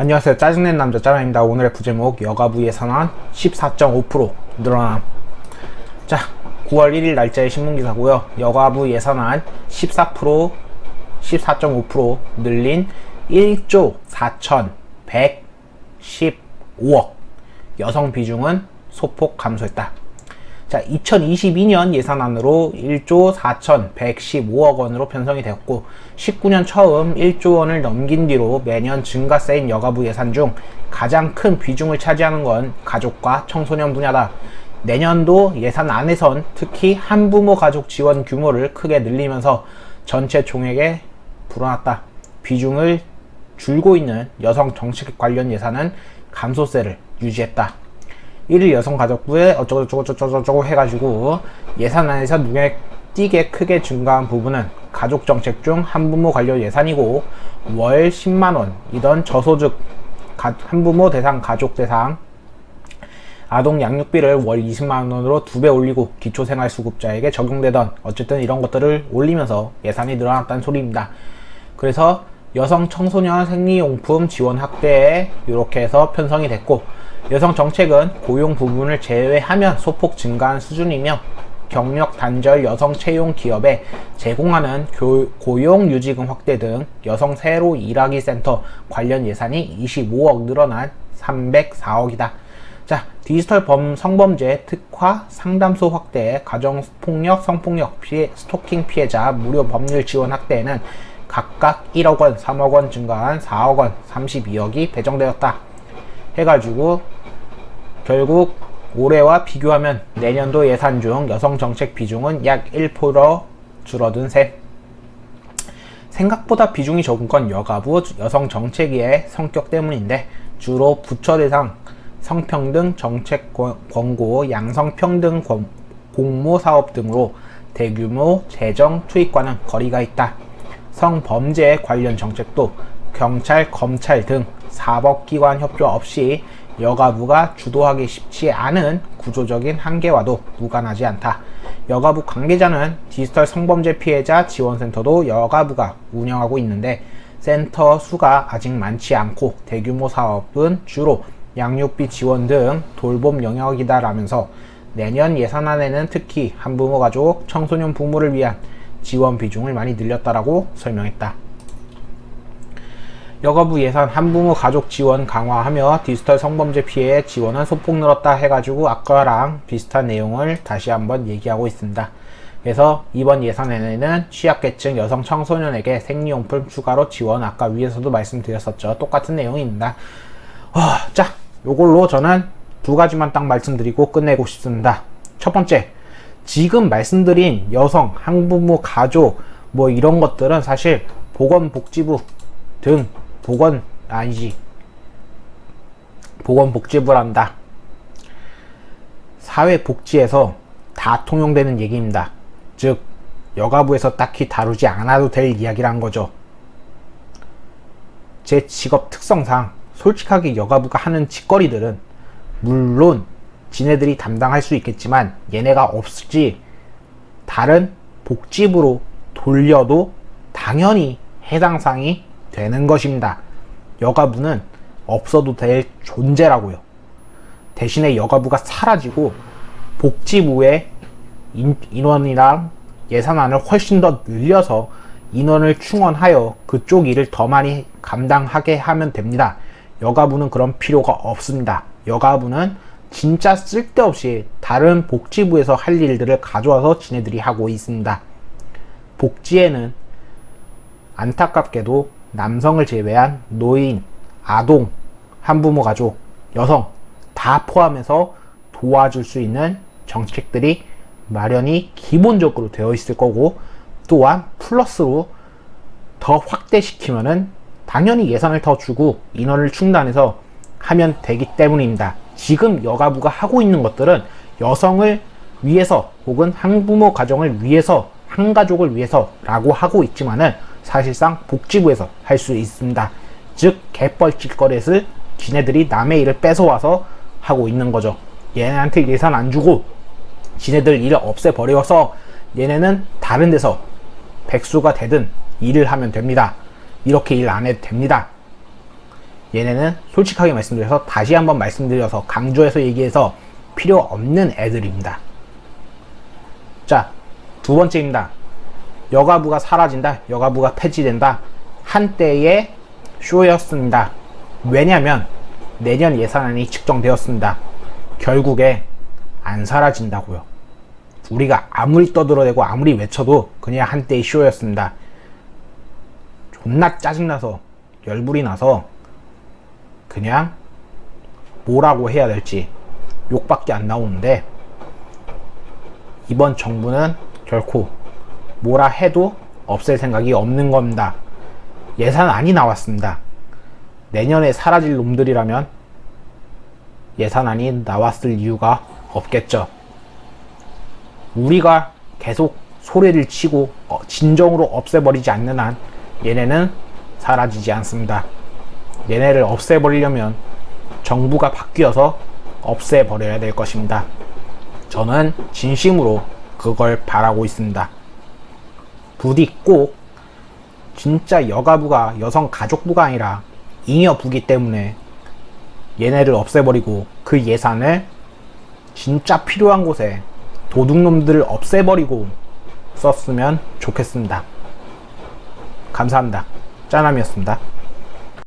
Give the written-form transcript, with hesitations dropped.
안녕하세요. 짜증낸 남자 짜장입니다. 오늘의 부제목 여가부 예산안 14.5% 늘어남. 자, 9월 1일 날짜의 신문기사고요. 여가부 예산안 14.5% 늘린 1조 4,115억. 여성 비중은 소폭 감소했다. 자, 2022년 예산안으로 1조 4,115억 원으로 편성이 되었고 19년 처음 1조 원을 넘긴 뒤로 매년 증가세인 여가부 예산 중 가장 큰 비중을 차지하는 건 가족과 청소년 분야다. 내년도 예산안에선 특히 한부모 가족 지원 규모를 크게 늘리면서 전체 총액에 불어났다. 비중을 줄고 있는 여성 정책 관련 예산은 감소세를 유지했다. 1일 여성가족부에 어쩌고저쩌고 해가지고 예산안에서 눈에 띄게 크게 증가한 부분은 가족정책 중 한부모 관련 예산이고 월 10만원이던 저소득 한부모 대상 가족 대상 아동 양육비를 월 20만원으로 2배 올리고 기초생활수급자에게 적용되던 어쨌든 이런 것들을 올리면서 예산이 늘어났다는 소리입니다. 그래서 여성 청소년 생리용품 지원 확대에 이렇게 해서 편성이 됐고 여성 정책은 고용 부분을 제외하면 소폭 증가한 수준이며 경력 단절 여성 채용 기업에 제공하는 고용 유지금 확대 등 여성 새로 일하기 센터 관련 예산이 25억 늘어난 304억이다. 자, 디지털 성범죄 특화 상담소 확대, 가정폭력, 성폭력 스토킹 피해자 무료 법률 지원 확대에는 각각 1억 원, 3억 원 증가한 4억 원, 32억이 배정되었다. 해가지고 결국 올해와 비교하면 내년도 예산 중 여성 정책 비중은 약 1% 줄어든 셈. 생각보다 비중이 적은 건 여가부 여성 정책의 성격 때문인데 주로 부처 대상 성평등 정책 권고, 양성평등 공모 사업 등으로 대규모 재정 투입과는 거리가 있다. 성범죄 관련 정책도 경찰, 검찰 등 사법기관 협조 없이 여가부가 주도하기 쉽지 않은 구조적인 한계와도 무관하지 않다. 여가부 관계자는 디지털 성범죄 피해자 지원센터도 여가부가 운영하고 있는데 센터 수가 아직 많지 않고 대규모 사업은 주로 양육비 지원 등 돌봄 영역이다라면서 내년 예산안에는 특히 한부모 가족, 청소년 부모를 위한 지원 비중을 많이 늘렸다라고 설명했다. 여가부 예산 한부모 가족 지원 강화하며 디지털 성범죄 피해 지원은 소폭 늘었다 해가지고 아까랑 비슷한 내용을 다시 한번 얘기하고 있습니다. 그래서 이번 예산에는 취약계층 여성 청소년에게 생리용품 추가로 지원, 아까 위에서도 말씀드렸었죠. 똑같은 내용입니다. 자, 요걸로 저는 두 가지만 딱 말씀드리고 끝내고 싶습니다. 첫 번째, 지금 말씀드린 여성, 한부모 가족 뭐 이런 것들은 사실 보건복지부 등 보건복지부란다. 사회복지에서 다 통용되는 얘기입니다. 즉 여가부에서 딱히 다루지 않아도 될 이야기란 거죠. 제 직업 특성상 솔직하게 여가부가 하는 짓거리들은 물론 지네들이 담당할 수 있겠지만 얘네가 없지 다른 복지부로 돌려도 당연히 해당 사항이 되는 것입니다. 여가부는 없어도 될 존재라고요. 대신에 여가부가 사라지고 복지부의 인원이랑 예산안을 훨씬 더 늘려서 인원을 충원하여 그쪽 일을 더 많이 감당하게 하면 됩니다. 여가부는 그런 필요가 없습니다. 여가부는 진짜 쓸데없이 다른 복지부에서 할 일들을 가져와서 지네들이 하고 있습니다. 복지에는 안타깝게도 남성을 제외한 노인, 아동, 한부모 가족, 여성 다 포함해서 도와줄 수 있는 정책들이 마련이 기본적으로 되어 있을 거고 또한 플러스로 더 확대시키면은 당연히 예산을 더 주고 인원을 충당해서 하면 되기 때문입니다. 지금 여가부가 하고 있는 것들은 여성을 위해서 혹은 한부모 가정을 위해서 한가족을 위해서 라고 하고 있지만은 사실상 복지부에서 할 수 있습니다. 즉 개뻘짓거리를 지네들이 남의 일을 뺏어와서 하고 있는 거죠. 얘네한테 예산 안 주고 지네들 일을 없애버려서 얘네는 다른 데서 백수가 되든 일을 하면 됩니다. 이렇게 일 안 해도 됩니다. 얘네는 솔직하게 말씀드려서 다시 한번 말씀드려서 강조해서 얘기해서 필요 없는 애들입니다. 자, 두 번째입니다. 여가부가 사라진다. 여가부가 폐지된다. 한때의 쇼였습니다. 왜냐면 내년 예산안이 측정되었습니다. 결국에 안 사라진다고요. 우리가 아무리 떠들어대고 아무리 외쳐도 그냥 한때의 쇼였습니다. 존나 짜증나서 열불이 나서 그냥 뭐라고 해야 될지 욕밖에 안 나오는데, 이번 정부는 결코 뭐라 해도 없앨 생각이 없는 겁니다. 예산안이 나왔습니다. 내년에 사라질 놈들이라면 예산안이 나왔을 이유가 없겠죠. 우리가 계속 소리를 치고 진정으로 없애버리지 않는 한 얘네는 사라지지 않습니다. 얘네를 없애버리려면 정부가 바뀌어서 없애버려야 될 것입니다. 저는 진심으로 그걸 바라고 있습니다. 부디 꼭 진짜 여가부가 여성가족부가 아니라 잉여부기 때문에 얘네를 없애버리고 그 예산을 진짜 필요한 곳에 도둑놈들을 없애버리고 썼으면 좋겠습니다. 감사합니다. 짜남이었습니다.